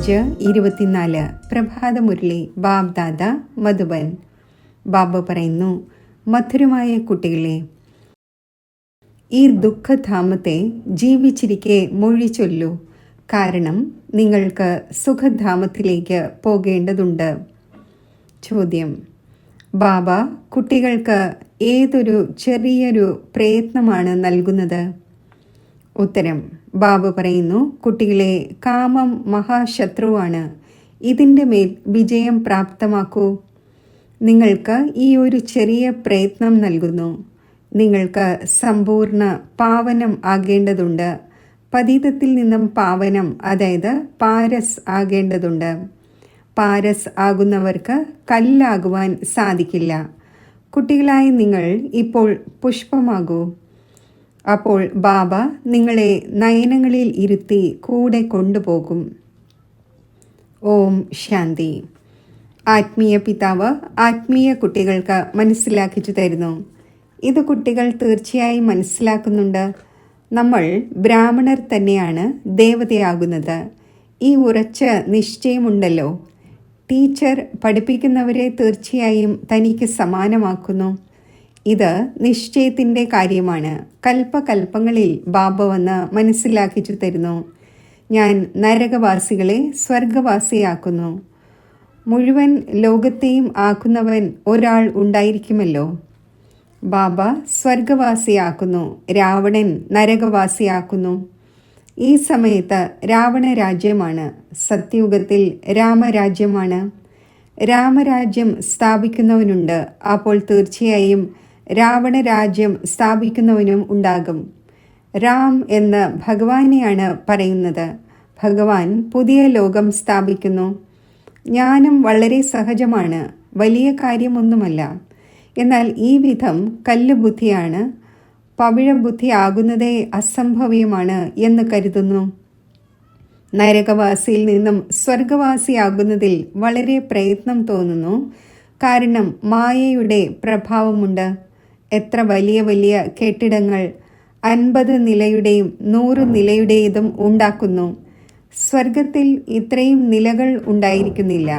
5:24 പ്രഭാതമുരളി ബാബ്ദാദ മധുബൻ. ബാബ പറയുന്നു, മധുരമായ കുട്ടികളെ, ഈ ദുഃഖധാമത്തെ ജീവിച്ചിരിക്കെ മൊഴി ചൊല്ലൂ. കാരണം നിങ്ങൾക്ക് സുഖധാമത്തിലേക്ക് പോകേണ്ടതുണ്ട്. ചോദ്യം: ബാബ കുട്ടികൾക്ക് ഏതൊരു ചെറിയൊരു പ്രയത്നമാണ് നൽകുന്നത്? ഉത്തരം: ബാബ പറയുന്നു, കുട്ടികളെ, കാമം മഹാശത്രുവാണ്. ഇതിൻ്റെ മേൽ വിജയം പ്രാപ്തമാക്കൂ. നിങ്ങൾക്ക് ഈ ഒരു ചെറിയ പ്രയത്നം നൽകുന്നു. നിങ്ങൾക്ക് സമ്പൂർണ്ണ പാവനം ആകേണ്ടതുണ്ട്. പതീതത്തിൽ നിന്നും പാവനം, അതായത് പാരസ് ആകേണ്ടതുണ്ട്. പാരസ് ആകുന്നവർക്ക് കല്ലാകുവാൻ സാധിക്കില്ല. കുട്ടികളായി നിങ്ങൾ ഇപ്പോൾ പുഷ്പമാകൂ. അപ്പോൾ ബാബ നിങ്ങളെ നയനങ്ങളിൽ ഇരുത്തി കൂടെ കൊണ്ടുപോകും. ഓം ശാന്തി. ആത്മീയ പിതാവ് ആത്മീയ കുട്ടികൾക്ക് മനസ്സിലാക്കിച്ചു തരുന്നു. ഇത് കുട്ടികൾ തീർച്ചയായും മനസ്സിലാക്കുന്നുണ്ട്. നമ്മൾ ബ്രാഹ്മണർ തന്നെയാണ് ദേവതയാകുന്നത്. ഈ ഉറച്ച നിശ്ചയമുണ്ടല്ലോ. ടീച്ചർ പഠിപ്പിക്കുന്നവരെ തീർച്ചയായും തനിക്ക് സമാനമാക്കുന്നു. ഇത് നിശ്ചയത്തിൻ്റെ കാര്യമാണ്. കൽപ്പകൽപ്പങ്ങളിൽ ബാബ വന്ന് മനസ്സിലാക്കിച്ചു തരുന്നു. ഞാൻ നരകവാസികളെ സ്വർഗവാസിയാക്കുന്നു. മുഴുവൻ ലോകത്തെയും ആക്കുന്നവൻ ഒരാൾ ഉണ്ടായിരിക്കുമല്ലോ. ബാബ സ്വർഗവാസിയാക്കുന്നു, രാവണൻ നരകവാസിയാക്കുന്നു. ഈ സമയത്ത് രാവണ രാജ്യമാണ്, സത്യയുഗത്തിൽ രാമരാജ്യമാണ്. രാമരാജ്യം സ്ഥാപിക്കുന്നവനുണ്ട്, അപ്പോൾ തീർച്ചയായും രാവണ രാജ്യം സ്ഥാപിക്കുന്നവനും ഉണ്ടാകും. രാം എന്ന് ഭഗവാനെയാണ് പറയുന്നത്. ഭഗവാൻ പുതിയ ലോകം സ്ഥാപിക്കുന്നു. ജ്ഞാനം വളരെ സഹജമാണ്, വലിയ കാര്യമൊന്നുമല്ല. എന്നാൽ ഈ വിധം കല്ലുബുദ്ധിയാണ്. പവിഴബുദ്ധി ആകുന്നതേ അസംഭവ്യമാണ് എന്ന് കരുതുന്നു. നരകവാസിയിൽ നിന്നും സ്വർഗവാസിയാകുന്നതിൽ വളരെ പ്രയത്നം തോന്നുന്നു. കാരണം മായയുടെ പ്രഭാവമുണ്ട്. എത്ര വലിയ വലിയ കെട്ടിടങ്ങൾ 50 നിലയുടെയും 100 നിലയുടേതും ഉണ്ടാക്കുന്നു. സ്വർഗത്തിൽ ഇത്രയും നിലകൾ ഉണ്ടായിരിക്കുന്നില്ല.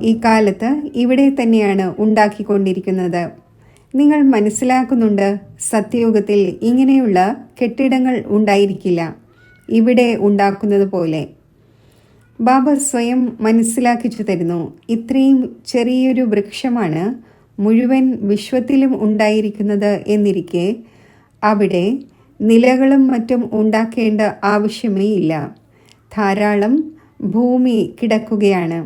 ഈ കാലത്ത് ഇവിടെ തന്നെയാണ് ഉണ്ടാക്കിക്കൊണ്ടിരിക്കുന്നത്. നിങ്ങൾ മനസ്സിലാക്കുന്നുണ്ട്, സത്യയുഗത്തിൽ ഇങ്ങനെയുള്ള കെട്ടിടങ്ങൾ ഉണ്ടായിരിക്കില്ല, ഇവിടെ ഉണ്ടാക്കുന്നത് പോലെ. ബാബ സ്വയം മനസ്സിലാക്കിച്ചു തരുന്നു. ഇത്രയും ചെറിയൊരു വൃക്ഷമാണ് മുഴുവൻ വിശ്വത്തിലും ഉണ്ടായിരിക്കുന്നത് എന്നിരിക്കെ അവിടെ നിലകളും മറ്റും ഉണ്ടാക്കേണ്ട ആവശ്യമേ ഇല്ല. ധാരാളം ഭൂമി കിടക്കുകയാണ്.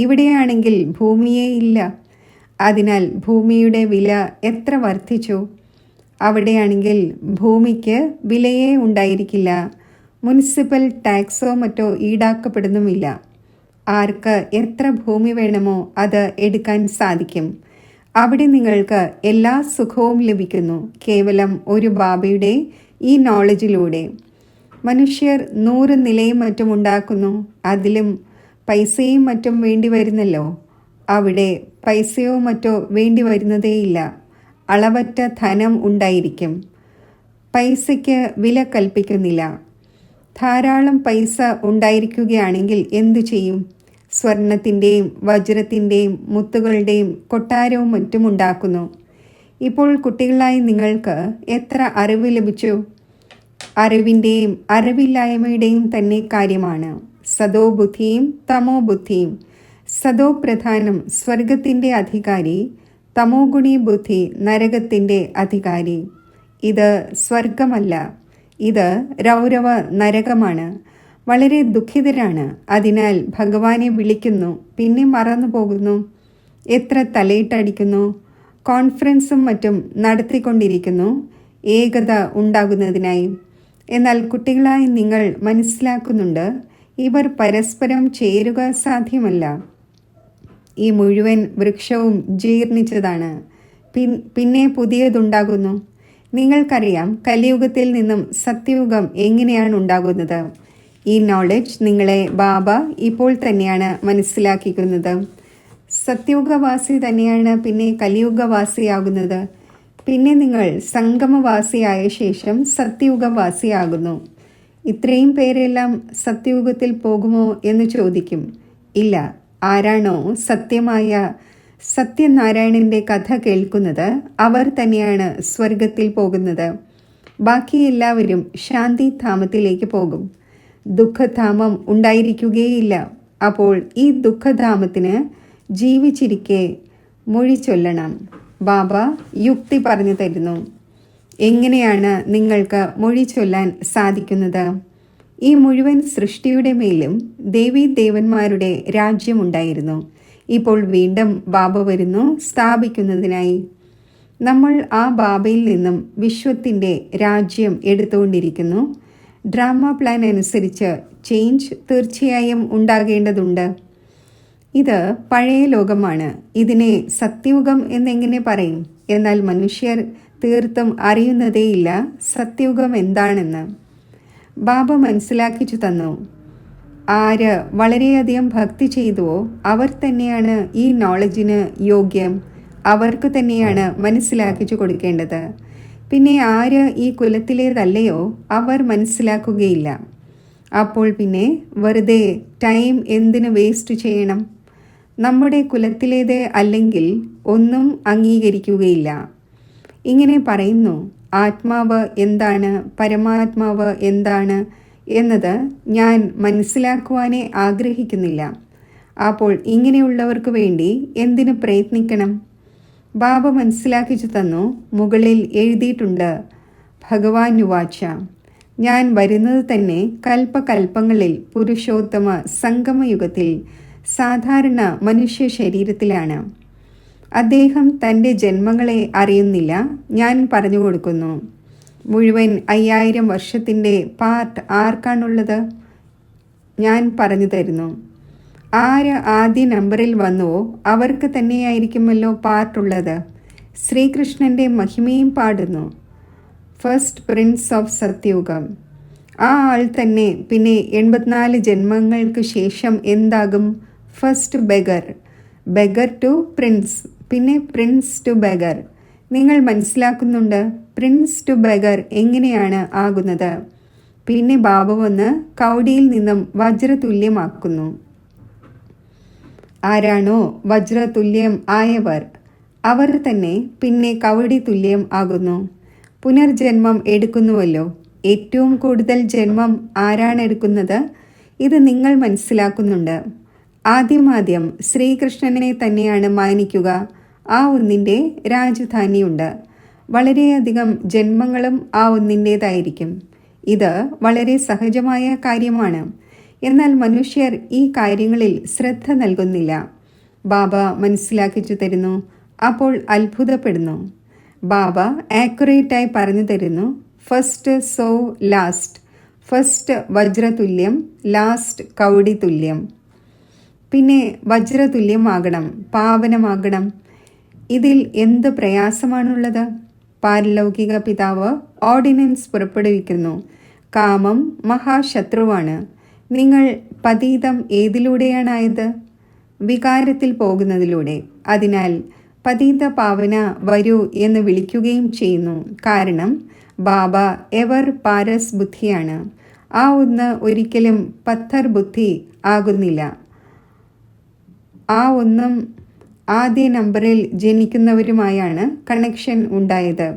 ഇവിടെയാണെങ്കിൽ ഭൂമിയേ ഇല്ല. അതിനാൽ ഭൂമിയുടെ വില എത്ര വർദ്ധിച്ചു. അവിടെയാണെങ്കിൽ ഭൂമിക്ക് വിലയേ ഉണ്ടായിരിക്കില്ല. മുനിസിപ്പൽ ടാക്സോ മറ്റോ ഈടാക്കപ്പെടുന്നുമില്ല. ആർക്ക് എത്ര ഭൂമി വേണമോ അത് എടുക്കാൻ സാധിക്കും. അവിടെ നിങ്ങൾക്ക് എല്ലാ സുഖവും ലഭിക്കുന്നു, കേവലം ഒരു ബാബയുടെ ഈ നോളജിലൂടെ. മനുഷ്യർ 100 നിലയും മറ്റും ഉണ്ടാക്കുന്നു. അതിലും പൈസയും മറ്റും വേണ്ടി വരുന്നല്ലോ. അവിടെ പൈസയോ മറ്റോ വേണ്ടി വരുന്നതേയില്ല. അളവറ്റ ധനം ഉണ്ടായിരിക്കും. പൈസയ്ക്ക് വില കൽപ്പിക്കുന്നില്ല. ധാരാളം പൈസ ഉണ്ടായിരിക്കുകയാണെങ്കിൽ എന്തു ചെയ്യും? സ്വർണത്തിൻ്റെയും വജ്രത്തിൻ്റെയും മുത്തുകളുടെയും കൊട്ടാരവും മറ്റും ഉണ്ടാക്കുന്നു. ഇപ്പോൾ കുട്ടികളായി നിങ്ങൾക്ക് എത്ര അറിവ് ലഭിച്ചു? അറിവിൻ്റെയും അറിവില്ലായ്മയുടെയും തന്നെ കാര്യമാണ്. സദോ ബുദ്ധിയും തമോ ബുദ്ധിയും. സദോ പ്രധാനം സ്വർഗത്തിൻ്റെ അധികാരി, തമോ ഗുണി ബുദ്ധി നരകത്തിൻ്റെ അധികാരി. ഇത് സ്വർഗമല്ല, ഇത് രൗരവ നരകമാണ്. വളരെ ദുഃഖിതരാണ്. അതിനാൽ ഭഗവാനെ വിളിക്കുന്നു, പിന്നെ മറന്നു പോകുന്നു. എത്ര തലയിട്ടടിക്കുന്നു. കോൺഫറൻസും മറ്റും നടത്തിക്കൊണ്ടിരിക്കുന്നു ഏകത ഉണ്ടാകുന്നതിനായി. എന്നാൽ കുട്ടികളായി നിങ്ങൾ മനസ്സിലാക്കുന്നുണ്ട്, ഇവർ പരസ്പരം ചേരുക സാധ്യമല്ല. ഈ മുഴുവൻ വൃക്ഷവും ജീർണിച്ചതാണ്, പിന്നെ പുതിയതുണ്ടാകുന്നു. നിങ്ങൾക്കറിയാം കലിയുഗത്തിൽ നിന്നും സത്യയുഗം എങ്ങനെയാണ് ഉണ്ടാകുന്നത്. ഈ നോളജ് നിങ്ങളെ ബാബ ഇപ്പോൾ തന്നെയാണ് മനസ്സിലാക്കിക്കുന്നത്. സത്യയുഗവാസി തന്നെയാണ് പിന്നെ കലിയുഗവാസിയാകുന്നത്. പിന്നെ നിങ്ങൾ സംഗമവാസിയായ ശേഷം സത്യയുഗവാസിയാകുന്നു. ഇത്രയും പേരെല്ലാം സത്യയുഗത്തിൽ പോകുമോ എന്ന് ചോദിക്കും. ഇല്ല, ആരാണോ സത്യമായ സത്യനാരായണന്റെ കഥ കേൾക്കുന്നത് അവർ തന്നെയാണ് സ്വർഗത്തിൽ പോകുന്നത്. ബാക്കി എല്ലാവരും ശാന്തിധാമത്തിലേക്ക് പോകും. ദുഃഖധാമം ഉണ്ടായിരിക്കുകയില്ല. അപ്പോൾ ഈ ദുഃഖധാമത്തിന് ജീവിച്ചിരിക്കെ മൊഴി ചൊല്ലണം. ബാബ യുക്തി പറഞ്ഞു തരുന്നു. എങ്ങനെയാണ് നിങ്ങൾക്ക് മൊഴി ചൊല്ലാൻ സാധിക്കുന്നത്? ഈ മുഴുവൻ സൃഷ്ടിയുടെ മേലും ദേവീദേവന്മാരുടെ രാജ്യമുണ്ടായിരുന്നു. ഇപ്പോൾ വീണ്ടും ബാബ വരുന്നു സ്ഥാപിക്കുന്നതിനായി. നമ്മൾ ആ ബാബയിൽ നിന്നും വിശ്വത്തിൻ്റെ രാജ്യം എടുത്തുകൊണ്ടിരിക്കുന്നു. ഡ്രാമ പ്ലാൻ അനുസരിച്ച് ചേഞ്ച് തീർച്ചയായും ഉണ്ടാകേണ്ടതുണ്ട്. ഇത് പഴയ ലോകമാണ്. ഇതിനെ സത്യയുഗം എന്നെങ്ങനെ പറയും? എന്നാൽ മനുഷ്യർ തീർത്തും അറിയുന്നതേയില്ല സത്യയുഗം എന്താണെന്ന്. ബാബ മനസ്സിലാക്കിച്ചു തന്നു. ആര് വളരെയധികം ഭക്തി ചെയ്തുവോ അവർ തന്നെയാണ് ഈ നോളജിന് യോഗ്യം. അവർക്ക് തന്നെയാണ് മനസ്സിലാക്കിച്ചു കൊടുക്കേണ്ടത്. പിന്നെ ആര് ഈ കുലത്തിലേതല്ലയോ അവർ മനസ്സിലാക്കുകയില്ല. അപ്പോൾ പിന്നെ വെറുതെ ടൈം എന്തിന് വേസ്റ്റ് ചെയ്യണം? നമ്മുടെ കുലത്തിലേത് അല്ലെങ്കിൽ ഒന്നും അംഗീകരിക്കുകയില്ല. ഇങ്ങനെ പറയുന്നു, ആത്മാവ് എന്താണ്, പരമാത്മാവ് എന്താണ് എന്നത് ഞാൻ മനസ്സിലാക്കുവാനേ ആഗ്രഹിക്കുന്നില്ല. അപ്പോൾ ഇങ്ങനെയുള്ളവർക്ക് വേണ്ടി എന്തിനു പ്രയത്നിക്കണം? ബാബ മനസ്സിലാക്കിച്ചു തന്നു. മുകളിൽ എഴുതിയിട്ടുണ്ട്, ഭഗവാൻ യുവാച്ച, ഞാൻ വരുന്നത് തന്നെ കൽപ്പകൽപ്പങ്ങളിൽ പുരുഷോത്തമ സംഗമയുഗത്തിൽ സാധാരണ മനുഷ്യ ശരീരത്തിലാണ്. അദ്ദേഹം തൻ്റെ ജന്മങ്ങളെ അറിയുന്നില്ല. ഞാൻ പറഞ്ഞു കൊടുക്കുന്നു. മുഴുവൻ 5000 വർഷത്തിൻ്റെ പാർട്ട് ആർക്കാണുള്ളത്? ഞാൻ പറഞ്ഞു തരുന്നു. ആര് ആദ്യ നമ്പറിൽ വന്നുവോ അവർക്ക് തന്നെയായിരിക്കുമല്ലോ പാർട്ടുള്ളത്. ശ്രീകൃഷ്ണൻ്റെ മഹിമയും പാടുന്നു. First prince of Satyug. ആ ആൾ തന്നെ പിന്നെ 84 ജന്മങ്ങൾക്ക് ശേഷം എന്താകും? First beggar, beggar to prince, പിന്നെ പ്രിൻസ് ടു ബെഗർ. നിങ്ങൾ മനസ്സിലാക്കുന്നുണ്ട് പ്രിൻസ് ടു ബെഗർ എങ്ങനെയാണ് ആകുന്നത്? പിന്നെ ബാബ വന്ന് കൗടിയിൽ നിന്നും വജ്രതുല്യമാക്കുന്നു. ആരാണോ വജ്രതുല്യം ആയവർ അവർ തന്നെ പിന്നെ കവടി തുല്യം ആകുന്നു. പുനർജന്മം എടുക്കുന്നുവല്ലോ. ഏറ്റവും കൂടുതൽ ജന്മം ആരാണ് എടുക്കുന്നത്? ഇത് നിങ്ങൾ മനസ്സിലാക്കുന്നുണ്ട്. ആദ്യം ശ്രീകൃഷ്ണനെ തന്നെയാണ് മാനിക്കുക. ആ ഒന്നിൻ്റെ രാജധാനിയുണ്ട്. വളരെയധികം ജന്മങ്ങളും ആ ഒന്നിൻ്റേതായിരിക്കും. ഇത് വളരെ സഹജമായ കാര്യമാണ്. എന്നാൽ മനുഷ്യർ ഈ കാര്യങ്ങളിൽ ശ്രദ്ധ നൽകുന്നില്ല. ബാബ മനസ്സിലാക്കിച്ചു തരുന്നു. അപ്പോൾ അത്ഭുതപ്പെടുന്നു. ബാബ ആക്യുറേറ്റായി പറഞ്ഞു തരുന്നു. ഫസ്റ്റ് സോ ലാസ്റ്റ്, ഫസ്റ്റ് വജ്രതുല്യം, ലാസ്റ്റ് കൗടി തുല്യം. പിന്നെ വജ്രതുല്യമാകണം, പാവനമാകണം. ഇതിൽ എന്ത് പ്രയാസമാണുള്ളത്? പാരലൗകിക പിതാവ് ഓർഡിനൻസ് പുറപ്പെടുവിക്കുന്നു. കാമം മഹാശത്രുവാണ്. നിങ്ങൾ പതീതം ഏതിലൂടെയാണായത്? വികാരത്തിൽ പോകുന്നതിലൂടെ. അതിനാൽ പതീത പാവന വരൂ എന്ന് വിളിക്കുകയും ചെയ്യുന്നു. കാരണം ബാബ എവർ പാരസ് ബുദ്ധിയാണ്. ആ ഒന്ന് ഒരിക്കലും പത്തർ ബുദ്ധി ആകുന്നില്ല. ആ ഒന്നും ആദ്യ നമ്പറിൽ ജനിക്കുന്നവരുമായാണ് കണക്ഷൻ ഉണ്ടായത്.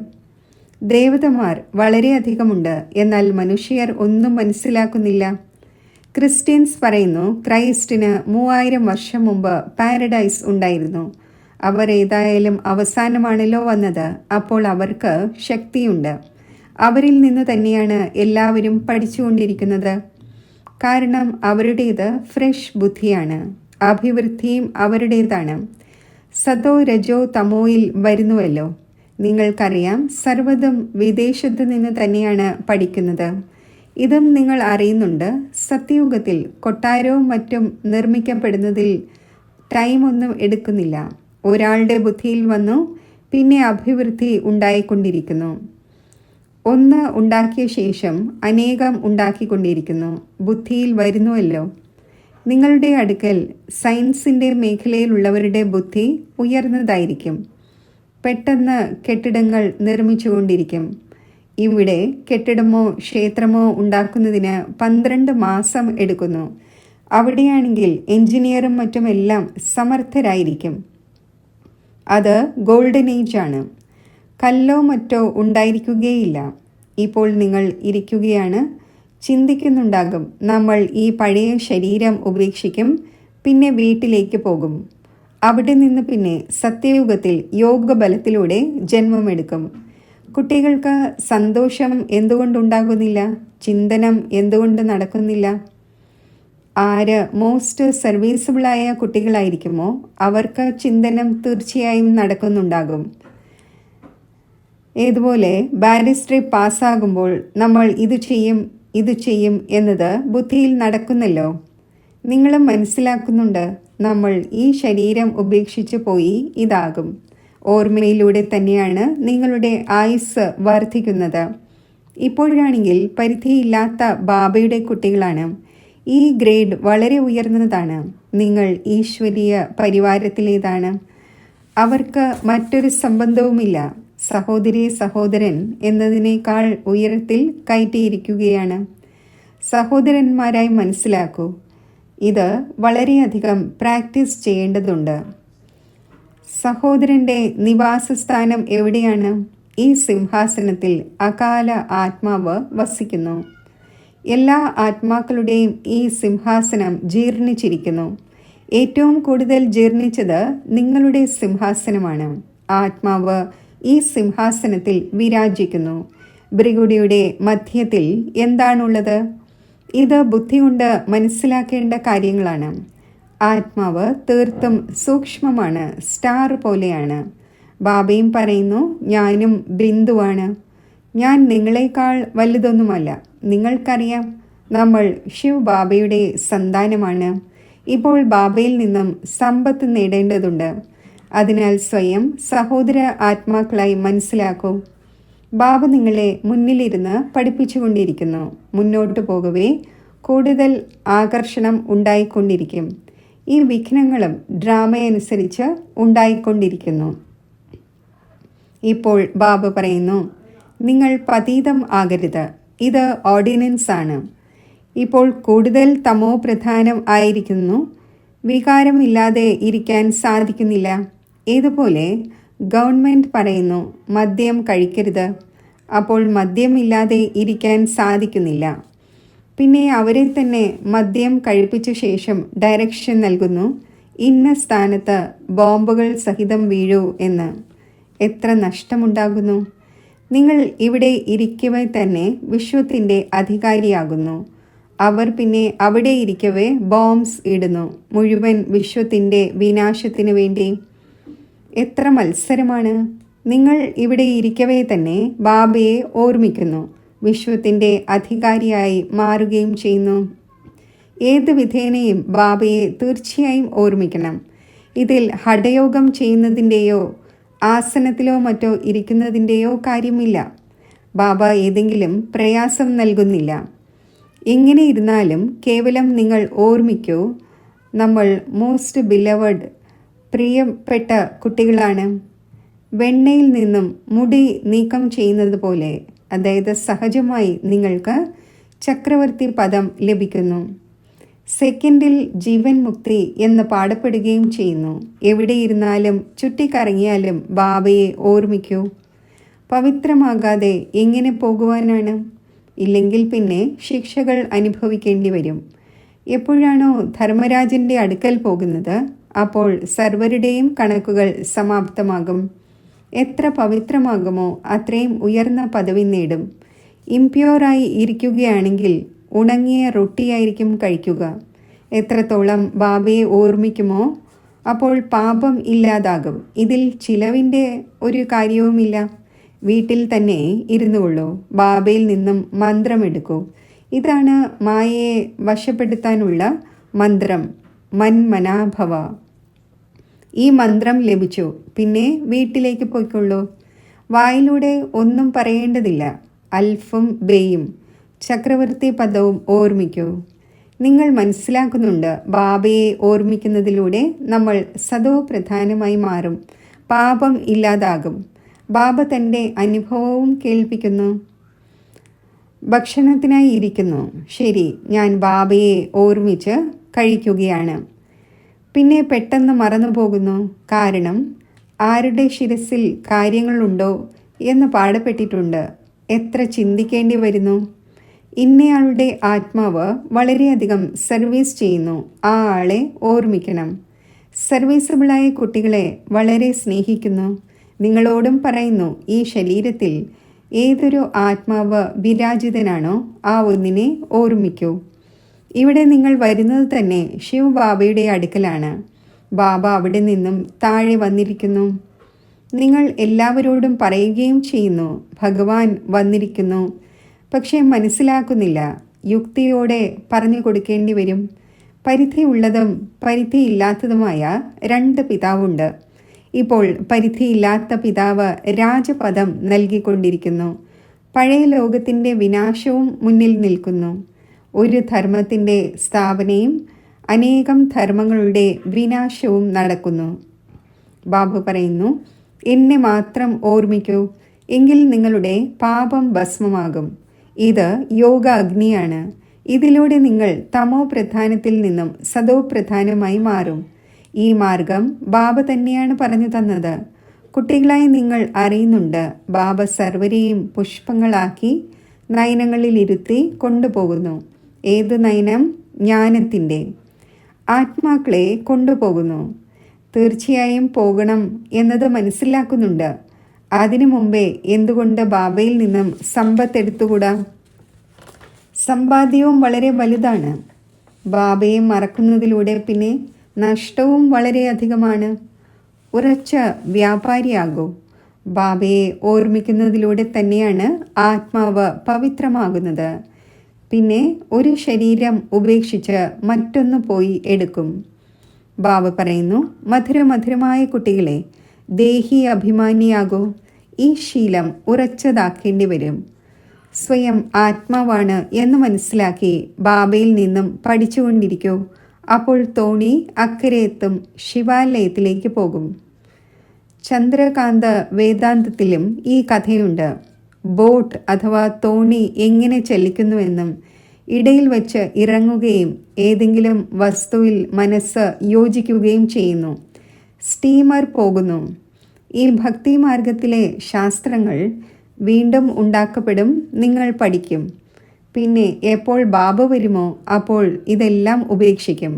ദേവതമാർ വളരെയധികമുണ്ട്. എന്നാൽ മനുഷ്യർ ഒന്നും മനസ്സിലാക്കുന്നില്ല. ക്രിസ്ത്യൻസ് പറയുന്നു ക്രൈസ്റ്റിന് 3000 വർഷം മുമ്പ് പാരഡൈസ് ഉണ്ടായിരുന്നു. അവർ ഏതായാലും അവസാനമാണല്ലോ വന്നത്. അപ്പോൾ അവർക്ക് ശക്തിയുണ്ട്. അവരിൽ നിന്ന് തന്നെയാണ് എല്ലാവരും പഠിച്ചുകൊണ്ടിരിക്കുന്നത്. കാരണം അവരുടേത് ഫ്രഷ് ബുദ്ധിയാണ്. അഭിവൃദ്ധിയും അവരുടേതാണ്. സതോ രജോ തമോയിൽ വരുന്നുവല്ലോ. നിങ്ങൾക്കറിയാം സർവ്വതും വിദേശത്ത് നിന്ന് തന്നെയാണ് പഠിക്കുന്നത്. ഇതും നിങ്ങൾ അറിയുന്നുണ്ട്. സത്യയുഗത്തിൽ കൊട്ടാരവും മറ്റും നിർമ്മിക്കപ്പെടുന്നതിൽ ടൈമൊന്നും എടുക്കുന്നില്ല. ഒരാളുടെ ബുദ്ധിയിൽ വന്നു പിന്നെ അഭിവൃദ്ധി ഉണ്ടായിക്കൊണ്ടിരിക്കുന്നു. ഒന്ന് ഉണ്ടാക്കിയ ശേഷം അനേകം ഉണ്ടാക്കിക്കൊണ്ടിരിക്കുന്നു. ബുദ്ധിയിൽ വരുന്നുവല്ലോ. നിങ്ങളുടെ അടുക്കൽ സയൻസിൻ്റെ മേഖലയിലുള്ളവരുടെ ബുദ്ധി ഉയർന്നതായിരിക്കും. പെട്ടെന്ന് കെട്ടിടങ്ങൾ നിർമ്മിച്ചുകൊണ്ടിരിക്കും. ഇവിടെ കെട്ടിടമോ ക്ഷേത്രമോ ഉണ്ടാക്കുന്നതിന് 12 മാസം എടുക്കുന്നു. അവിടെയാണെങ്കിൽ എഞ്ചിനീയറും മറ്റുമെല്ലാം സമർത്ഥരായിരിക്കും. അത് ഗോൾഡൻ ഏജ് ആണ്. കല്ലോ മറ്റോ ഉണ്ടായിരിക്കുകയില്ല. ഇപ്പോൾ നിങ്ങൾ ഇരിക്കുകയാണ്, ചിന്തിക്കുന്നുണ്ടാകും, നമ്മൾ ഈ പഴയ ശരീരം ഉപേക്ഷിക്കും, പിന്നെ വീട്ടിലേക്ക് പോകും. അവിടെ നിന്ന് പിന്നെ സത്യയുഗത്തിൽ യോഗബലത്തിലൂടെ ജന്മമെടുക്കും. കുട്ടികൾക്ക് സന്തോഷം എന്തുകൊണ്ടുണ്ടാകുന്നില്ല? ചിന്തനം എന്തുകൊണ്ട് നടക്കുന്നില്ല? ആര് മോസ്റ്റ് സർവീസബിളായ കുട്ടികളായിരിക്കുമോ അവർക്ക് ചിന്തനം തീർച്ചയായും നടക്കുന്നുണ്ടാകും. ഏതുപോലെ ബാരിസ്റ്ററി പാസ്സാകുമ്പോൾ നമ്മൾ ഇത് ചെയ്യും എന്നത് ബുദ്ധിയിൽ നടക്കുന്നല്ലോ. നിങ്ങളും മനസ്സിലാക്കുന്നുണ്ട്, നമ്മൾ ഈ ശരീരം ഉപേക്ഷിച്ച് പോയി ഇതാകും. ഓർമ്മയിലൂടെ തന്നെയാണ് നിങ്ങളുടെ ആയുസ് വർദ്ധിക്കുന്നത്. ഇപ്പോഴാണെങ്കിൽ പരിധിയില്ലാത്ത ബാബയുടെ കുട്ടികളാണ്. ഈ ഗ്രേഡ് വളരെ ഉയർന്നതാണ്. നിങ്ങൾ ഈശ്വരീയ പരിവാരത്തിലേതാണ്. അവർക്ക് മറ്റൊരു സംബന്ധവുമില്ല. സഹോദരി സഹോദരൻ എന്നതിനേക്കാൾ ഉയരത്തിൽ കയറ്റിയിരിക്കുകയാണ്. സഹോദരന്മാരായി മനസ്സിലാക്കൂ, ഇത് വളരെയധികം പ്രാക്ടീസ് ചെയ്യേണ്ടതുണ്ട്. സഹോദരൻ്റെ നിവാസസ്ഥാനം എവിടെയാണ്? ഈ സിംഹാസനത്തിൽ അകാല ആത്മാവ് വസിക്കുന്നു. എല്ലാ ആത്മാക്കളുടെയും ഈ സിംഹാസനം ജീർണിച്ചിരിക്കുന്നു. ഏറ്റവും കൂടുതൽ ജീർണിച്ചത് നിങ്ങളുടെ സിംഹാസനമാണ്. ആത്മാവ് ഈ സിംഹാസനത്തിൽ വിരാജിക്കുന്നു. ഭൃഗുടിയുടെ മധ്യത്തിൽ എന്താണുള്ളത്? ഇത് ബുദ്ധി കൊണ്ട് മനസ്സിലാക്കേണ്ട കാര്യങ്ങളാണ്. ആത്മാവ് തീർത്തും സൂക്ഷ്മമാണ്, സ്റ്റാർ പോലെയാണ്. ബാബയും പറയുന്നു, ഞാനും ബിന്ദുവാണ്. ഞാൻ നിങ്ങളെക്കാൾ വലുതൊന്നുമല്ല. നിങ്ങൾക്കറിയാം, നമ്മൾ ശിവ് ബാബയുടെ സന്താനമാണ്. ഇപ്പോൾ ബാബയിൽ നിന്നും സമ്പത്ത് നേടേണ്ടതുണ്ട്. അതിനാൽ സ്വയം സഹോദര ആത്മാക്കളായി മനസ്സിലാക്കൂ. ബാബ നിങ്ങളെ മുന്നിലിരുന്ന് പഠിപ്പിച്ചുകൊണ്ടിരിക്കുന്നു. മുന്നോട്ട് പോകവേ കൂടുതൽ ആകർഷണം ഉണ്ടായിക്കൊണ്ടിരിക്കും. ഈ വിഘ്നങ്ങളും ഡ്രാമയനുസരിച്ച് ഉണ്ടായിക്കൊണ്ടിരിക്കുന്നു. ഇപ്പോൾ ബാബ പറയുന്നു, നിങ്ങൾ പതീതം ആകരുത്. ഇത് ഓർഡിനൻസ് ആണ്. ഇപ്പോൾ കൂടുതൽ തമോ പ്രധാനം ആയിരിക്കുന്നു. വികാരമില്ലാതെ ഇരിക്കാൻ സാധിക്കുന്നില്ല. ഏതുപോലെ ഗവൺമെൻറ് പറയുന്നു മദ്യം കഴിക്കരുത്. അപ്പോൾ മദ്യമില്ലാതെ ഇരിക്കാൻ സാധിക്കുന്നില്ല. പിന്നെ അവരെ തന്നെ മദ്യം കഴിപ്പിച്ച ശേഷം ഡയറക്ഷൻ നൽകുന്നു, ഇന്ന സ്ഥാനത്ത് ബോംബുകൾ സഹിതം വീഴൂ എന്ന്. എത്ര നഷ്ടമുണ്ടാകുന്നു! നിങ്ങൾ ഇവിടെ ഇരിക്കവേ തന്നെ വിശ്വത്തിൻ്റെ അധികാരിയാകുന്നു. അവർ പിന്നെ അവിടെ ഇരിക്കവേ ബോംബ്സ് ഇടുന്നു, മുഴുവൻ വിശ്വത്തിൻ്റെ വിനാശത്തിന് വേണ്ടി. എത്ര മത്സരമാണ്! നിങ്ങൾ ഇവിടെ ഇരിക്കവേ തന്നെ ബാബയെ ഓർമ്മിക്കുന്നു, വിശ്വത്തിൻ്റെ അധികാരിയായി മാറുകയും ചെയ്യുന്നു. ഏത് വിധേനയും ബാബയെ തീർച്ചയായും ഓർമ്മിക്കണം. ഇതിൽ ഹഠയോഗം ചെയ്യുന്നതിൻ്റെയോ ആസനത്തിലോ മറ്റോ ഇരിക്കുന്നതിൻ്റെയോ കാര്യമില്ല. ബാബ ഏതെങ്കിലും പ്രയാസം നൽകുന്നില്ല. എങ്ങനെ ഇരുന്നാലും കേവലം നിങ്ങൾ ഓർമ്മിക്കൂ, നമ്മൾ മോസ്റ്റ് ബിലവഡ് പ്രിയപ്പെട്ട കുട്ടികളാണ്. വെണ്ണയിൽ നിന്നും മുടി നീക്കം ചെയ്യുന്നത് പോലെ, അതായത് സഹജമായി നിങ്ങൾക്ക് ചക്രവർത്തി പദം ലഭിക്കുന്നു. സെക്കൻഡിൽ ജീവൻ മുക്തി എന്ന് പാടപ്പെടുകയും ചെയ്യുന്നു. എവിടെയിരുന്നാലും ചുറ്റിക്കറങ്ങിയാലും ബാബയെ ഓർമ്മിക്കൂ. പവിത്രമാകാതെ എങ്ങനെ പോകുവാനാണ്? ഇല്ലെങ്കിൽ പിന്നെ ശിക്ഷകൾ അനുഭവിക്കേണ്ടി വരും. എപ്പോഴാണോ ധർമ്മരാജൻ്റെ അടുക്കൽ പോകുന്നത്, അപ്പോൾ സർവരുടെയും കണക്കുകൾ സമാപ്തമാകും. എത്ര പവിത്രമാകുമോ അത്രയും ഉയർന്ന പദവി നേടും. ഇംപ്യൂറായി ഇരിക്കുകയാണെങ്കിൽ ഉണങ്ങിയ റൊട്ടിയായിരിക്കും കഴിക്കുക. എത്രത്തോളം ബാബയെ ഓർമ്മിക്കുമോ അപ്പോൾ പാപം ഇല്ലാതാകും. ഇതിൽ ചിലവിൻ്റെ ഒരു കാര്യവുമില്ല. വീട്ടിൽ തന്നെ ഇരുന്നുകൊള്ളൂ. ബാബയിൽ നിന്നും മന്ത്രമെടുക്കൂ. ഇതാണ് മായയെ വശപ്പെടുത്താനുള്ള മന്ത്രം, മന്മനാഭവ. ഈ മന്ത്രം ലഭിച്ചു, പിന്നെ വീട്ടിലേക്ക് പോയിക്കൊള്ളൂ. വായിലൂടെ ഒന്നും പറയേണ്ടതില്ല. അൽഫും ബേയും ചക്രവർത്തി പദവും ഓർമ്മിക്കൂ. നിങ്ങൾ മനസ്സിലാക്കുന്നുണ്ട്, ബാബയെ ഓർമ്മിക്കുന്നതിലൂടെ നമ്മൾ സദോ പ്രധാനമായി മാറും. പാപം ഇല്ലാതാകും. ബാബ തൻ്റെ അനുഭവവും കേൾപ്പിക്കുന്നു. ഭക്ഷണത്തിനായി ഇരിക്കുന്നു. ശരി, ഞാൻ ബാബയെ ഓർമ്മിച്ച് കഴിക്കുകയാണ്. പിന്നെ പെട്ടെന്ന് മറന്നു പോകുന്നു. കാരണം ആരുടെ ശിരസിൽ കാര്യങ്ങളുണ്ടോ എന്ന് പാടപ്പെട്ടിട്ടുണ്ട്. എത്ര ചിന്തിക്കേണ്ടി വരുന്നു. ഇന്നയാളുടെ ആത്മാവ് വളരെയധികം സർവീസ് ചെയ്യുന്നു. ആ ആളെ ഓർമ്മിക്കണം. സർവീസബിളായ കുട്ടികളെ വളരെ സ്നേഹിക്കുന്നു. നിങ്ങളോടും പറയുന്നു, ഈ ശരീരത്തിൽ ഏതൊരു ആത്മാവ് വിരാജിതനാണോ ആ ഒന്നിനെ ഓർമ്മിക്കൂ. ഇവിടെ നിങ്ങൾ വരുന്നത് തന്നെ ശിവ് ബാബയുടെ അടുക്കലാണ്. ബാബ അവിടെ നിന്നും താഴെ വന്നിരിക്കുന്നു. നിങ്ങൾ എല്ലാവരോടും പറയുകയും ചെയ്യുന്നു, ഭഗവാൻ വന്നിരിക്കുന്നു. പക്ഷേ മനസ്സിലാക്കുന്നില്ല. യുക്തിയോടെ പറഞ്ഞു കൊടുക്കേണ്ടി വരും. പരിധിയുള്ളതും പരിധിയില്ലാത്തതുമായ 2 പിതാവുണ്ട്. ഇപ്പോൾ പരിധിയില്ലാത്ത പിതാവ് രാജപദം നൽകിക്കൊണ്ടിരിക്കുന്നു. പഴയ ലോകത്തിൻ്റെ വിനാശവും മുന്നിൽ നിൽക്കുന്നു. ഒരു ധർമ്മത്തിൻ്റെ സ്ഥാപനയും അനേകം ധർമ്മങ്ങളുടെ വിനാശവും നടക്കുന്നു. ബാബു പറയുന്നു, എന്നെ മാത്രം ഓർമ്മിക്കൂ, എങ്കിൽ നിങ്ങളുടെ പാപം ഭസ്മമാകും. ഇത് യോഗ അഗ്നിയാണ്. ഇതിലൂടെ നിങ്ങൾ തമോ പ്രധാനത്തിൽ നിന്നും സതോ പ്രധാനമായി മാറും. ഈ മാർഗം ബാബ തന്നെയാണ് പറഞ്ഞു തന്നത്. കുട്ടികളായി നിങ്ങൾ അറിയുന്നുണ്ട്, ബാബ സർവരെയും പുഷ്പങ്ങളാക്കി നയനങ്ങളിലിരുത്തി കൊണ്ടുപോകുന്നു. ഏത് നയനം? ജ്ഞാനത്തിൻ്റെ. ആത്മാക്കളെ കൊണ്ടുപോകുന്നു. തീർച്ചയായും പോകണം എന്നത് മനസ്സിലാക്കുന്നുണ്ട്. അതിനു മുമ്പേ എന്തുകൊണ്ട് ബാബയിൽ നിന്നും സമ്പത്ത് എടുത്തുകൂടാ? സമ്പാദ്യവും വളരെ വലുതാണ്. ബാബയെ മറക്കുന്നതിലൂടെ പിന്നെ നഷ്ടവും വളരെയധികമാണ്. ഉറച്ച വ്യാപാരിയാകൂ. ബാബയെ ഓർമ്മിക്കുന്നതിലൂടെ തന്നെയാണ് ആത്മാവ് പവിത്രമാകുന്നത്. പിന്നെ ഒരു ശരീരം ഉപേക്ഷിച്ച് മറ്റൊന്ന് പോയി എടുക്കും. ബാബ പറയുന്നു, മധുരമധുരമായ കുട്ടികളെ, ദേഹി അഭിമാനിയാകൂ. ഈ ശീലം ഉറച്ചതാക്കേണ്ടി വരും. സ്വയം ആത്മാവാണ് എന്ന് മനസ്സിലാക്കി ബാബയിൽ നിന്നും പഠിച്ചുകൊണ്ടിരിക്കൂ. അപ്പോൾ തോണി അക്കരെ എത്തും, ശിവാലയത്തിലേക്ക് പോകും. ചന്ദ്രകാന്ത വേദാന്തത്തിലും ഈ കഥയുണ്ട്. ബോട്ട് അഥവാ തോണി എങ്ങനെ ചലിക്കുന്നുവെന്നും ഇടയിൽ വച്ച് ഇറങ്ങുകയും ഏതെങ്കിലും വസ്തുവിൽ മനസ്സ് യോജിക്കുകയും ചെയ്യുന്നു. സ്റ്റീമർ പോകുന്നു. ഈ ഭക്തി മാർഗത്തിലെ ശാസ്ത്രങ്ങൾ വീണ്ടും ഉണ്ടാക്കപ്പെടും. നിങ്ങൾ പഠിക്കും. പിന്നെ എപ്പോൾ ബാബ വരുമോ അപ്പോൾ ഇതെല്ലാം ഉപേക്ഷിക്കും.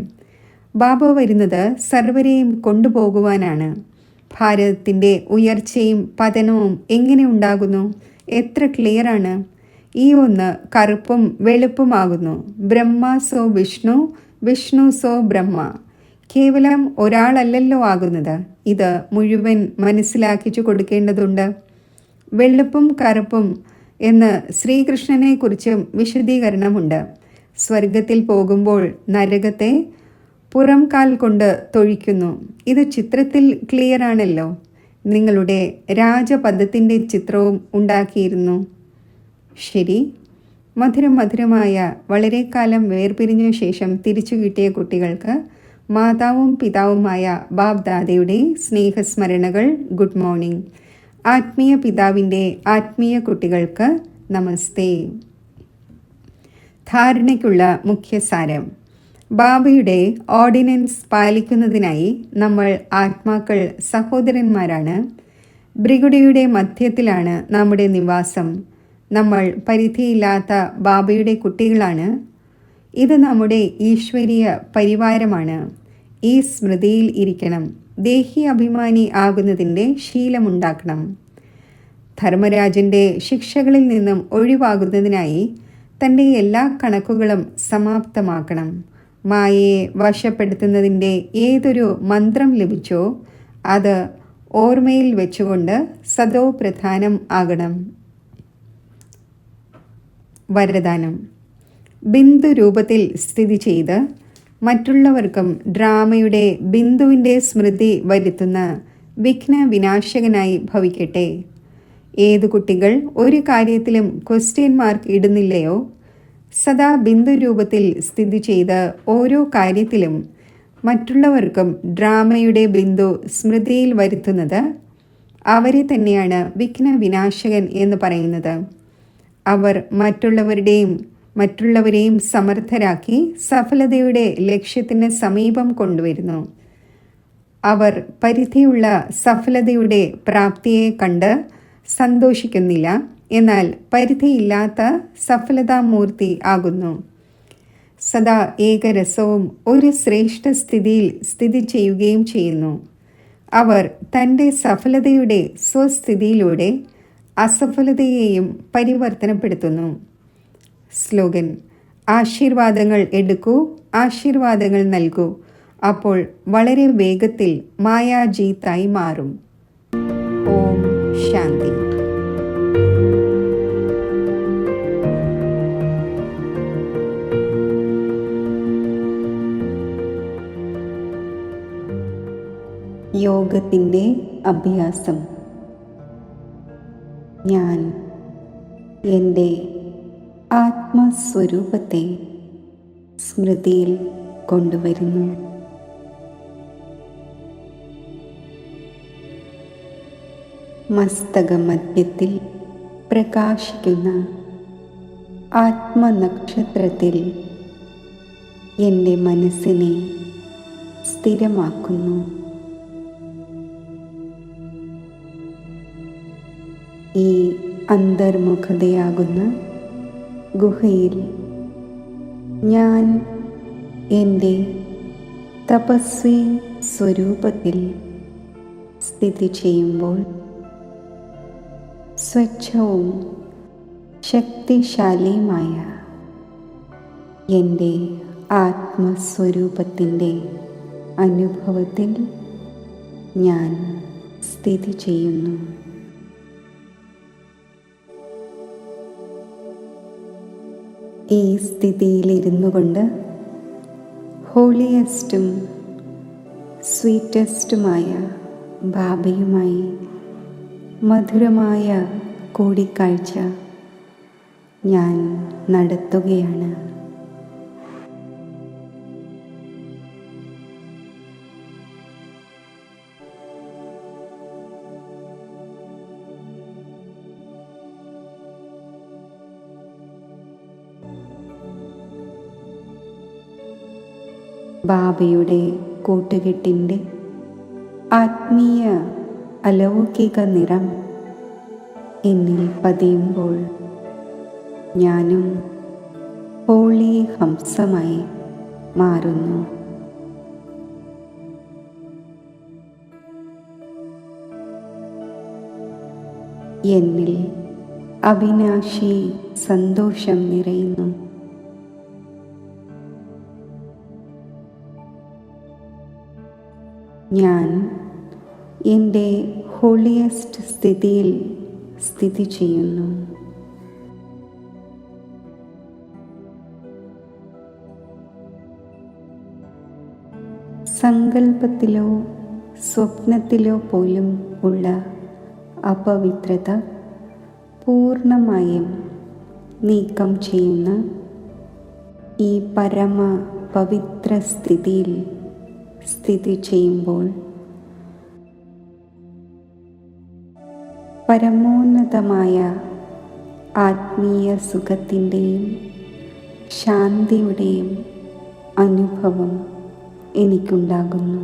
ബാബ വരുന്നത് സർവരെയും കൊണ്ടുപോകുവാനാണ്. ഭാരതത്തിൻ്റെ ഉയർച്ചയും പതനവും എങ്ങനെ ഉണ്ടാകുന്നു? എത്ര ക്ലിയറാണ്! ഈ ഒന്ന് കറുപ്പും വെളുപ്പുമാകുന്നു. ബ്രഹ്മ സോ വിഷ്ണു, വിഷ്ണു സോ ബ്രഹ്മ. കേവലം ഒരാളല്ലല്ലോ ആകുന്നത്. ഇത് മുഴുവൻ മനസ്സിലാക്കിച്ചു കൊടുക്കേണ്ടതുണ്ട്. വെളുപ്പും കറുപ്പും എന്ന് ശ്രീകൃഷ്ണനെക്കുറിച്ചും വിശദീകരണമുണ്ട്. സ്വർഗത്തിൽ പോകുമ്പോൾ നരകത്തെ പുറം കാൽ കൊണ്ട് തൊഴിക്കുന്നു. ഇത് ചിത്രത്തിൽ ക്ലിയറാണല്ലോ. നിങ്ങളുടെ രാജപദത്തിൻ്റെ ചിത്രവും ഉണ്ടാക്കിയിരുന്നു. ശരി, മധുരമായ വളരെ കാലം വേർപിരിഞ്ഞ ശേഷം തിരിച്ചു കിട്ടിയ കുട്ടികൾക്ക് മാതാവും പിതാവുമായ ബാബ് ദാദയുടെ സ്നേഹസ്മരണകൾ. Good morning. ആത്മീയ പിതാവിൻ്റെ ആത്മീയ കുട്ടികൾക്ക് നമസ്തേ. ധാരണയ്ക്കുള്ള മുഖ്യസാരം. ബാബയുടെ ഓർഡിനൻസ് പാലിക്കുന്നതിനായി നമ്മൾ ആത്മാക്കൾ സഹോദരന്മാരാണ്. ബ്രിഗുഡിയുടെ മധ്യത്തിലാണ് നമ്മുടെ നിവാസം. നമ്മൾ പരിധിയില്ലാത്ത ബാബയുടെ കുട്ടികളാണ്. ഇത് നമ്മുടെ ഈശ്വരീയ പരിവാരമാണ്. ഈ സ്മൃതിയിൽ ഇരിക്കണം. ദേഹി അഭിമാനി ആകുന്നതിൻ്റെ ശീലമുണ്ടാക്കണം. ധർമ്മരാജൻ്റെ ശിക്ഷകളിൽ നിന്നും ഒഴിവാകുന്നതിനായി തൻ്റെ എല്ലാ കണക്കുകളും സമാപ്തമാക്കണം. മായയെ വശപ്പെടുത്തുന്നതിൻ്റെ ഏതൊരു മന്ത്രം ലഭിച്ചോ അത് ഓർമ്മയിൽ വെച്ചുകൊണ്ട് സദോ പ്രധാനം ആകണം. വരദാനം. ബിന്ദു രൂപത്തിൽ സ്ഥിതി ചെയ്ത് മറ്റുള്ളവർക്കും ഡ്രാമയുടെ ബിന്ദുവിൻ്റെ സ്മൃതി വരുത്തുന്ന വിഘ്ന വിനാശകനായി ഭവിക്കട്ടെ. ഏതു കുട്ടികൾ ഒരു കാര്യത്തിലും ക്വസ്റ്റ്യൻ മാർക്ക് ഇടുന്നില്ലയോ, സദാ ബിന്ദു രൂപത്തിൽ സ്ഥിതി ചെയ്ത് ഓരോ കാര്യത്തിലും മറ്റുള്ളവർക്കും ഡ്രാമയുടെ ബിന്ദു സ്മൃതിയിൽ വരുത്തുന്നത്, അവരെ തന്നെയാണ് വിഘ്ന വിനാശകൻ എന്ന് പറയുന്നത്. അവർ മറ്റുള്ളവരെയും സമർത്ഥരാക്കി സഫലതയുടെ ലക്ഷ്യത്തിന് സമീപം കൊണ്ടുവരുന്നു. അവർ പരിധിയുള്ള സഫലതയുടെ പ്രാപ്തിയെ കണ്ട് സന്തോഷിക്കുന്നില്ല, എന്നാൽ പരിധിയില്ലാത്ത സഫലതാമൂർത്തി ആകുന്നു. സദാ ഏകരസവും ഒരു ശ്രേഷ്ഠ സ്ഥിതിയിൽ സ്ഥിതി ചെയ്യുകയും ചെയ്യുന്നു. അവർ തൻ്റെ സഫലതയുടെ സ്വസ്ഥിതിയിലൂടെ അസഫലതയെയും പരിവർത്തനപ്പെടുത്തുന്നു. സ്ലോഗൻ: ആശീർവാദങ്ങൾ എടുക്കൂ, ആശീർവാദങ്ങൾ നൽകൂ, അപ്പോൾ വളരെ വേഗത്തിൽ മായാജീത്തായി മാറും. ഓം ശാന്തി. യോഗത്തിൻ്റെ അഭ്യാസം. ഞാൻ എൻ്റെ ആത്മസ്വരൂപത്തെ സ്മൃതിയിൽ കൊണ്ടുവരുന്നു. മസ്തകമധ്യത്തിൽ പ്രകാശിക്കുന്ന ആത്മനക്ഷത്രത്തിൽ എൻ്റെ മനസ്സിനെ സ്ഥിരമാക്കുന്നു. ഈ അന്തർമുഖതയാകുന്ന ഗുഹയിൽ ഞാൻ എൻ്റെ തപസ്വി സ്വരൂപത്തിൽ സ്ഥിതി ചെയ്യുമ്പോൾ സ്വച്ഛവും ശക്തിശാലിയുമായ എൻ്റെ ആത്മസ്വരൂപത്തിൻ്റെ അനുഭവത്തിൽ ഞാൻ സ്ഥിതി ചെയ്യുന്നു. ഈ സ്ഥിതിയിലിരുന്നു കൊണ്ട് ഹോളിയസ്റ്റും സ്വീറ്റസ്റ്റുമായ ബാബയുമായി മധുരമായ കൂടിക്കാഴ്ച ഞാൻ നടത്തുകയാണ്. ബാബയുടെ കൂട്ടുകെട്ടിൻ്റെ ആത്മീയ അലൗകിക നിറം എന്നിൽ പതിയുമ്പോൾ ഞാനും ഹോളി ഹംസമായി മാറുന്നു. എന്നിൽ അവിനാശി സന്തോഷം നിറയുന്നു. ഞാൻ എൻ്റെ ഹോളിയസ്റ്റ് സ്ഥിതിയിൽ സ്ഥിതി ചെയ്യുന്നു. സങ്കല്പത്തിലോ സ്വപ്നത്തിലോ പോലും ഉള്ള അപവിത്രത പൂർണ്ണമായും നീക്കം ചെയ്യുന്ന ഈ പരമ പവിത്ര സ്ഥിതിയിൽ സ്ഥിതി ചെയ്യുമ്പോൾ പരമോന്നതമായ ആത്മീയ സുഖത്തിൻ്റെയും ശാന്തിയുടെയും അനുഭവം എനിക്കുണ്ടാകുന്നു.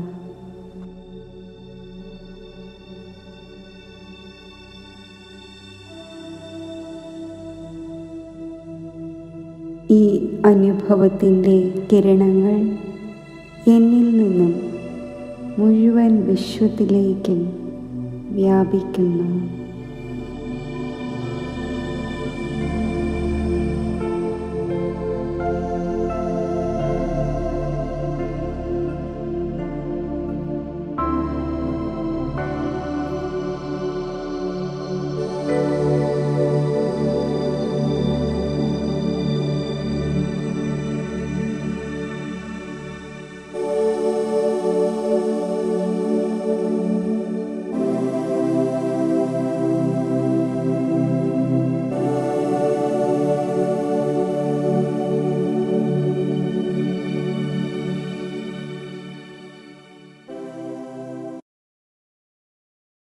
ഈ അനുഭവത്തിൻ്റെ കിരണങ്ങൾ എന്നിൽ നിന്നും മുഴുവൻ വിശ്വത്തിലേക്കും വ്യാപിക്കുന്നു.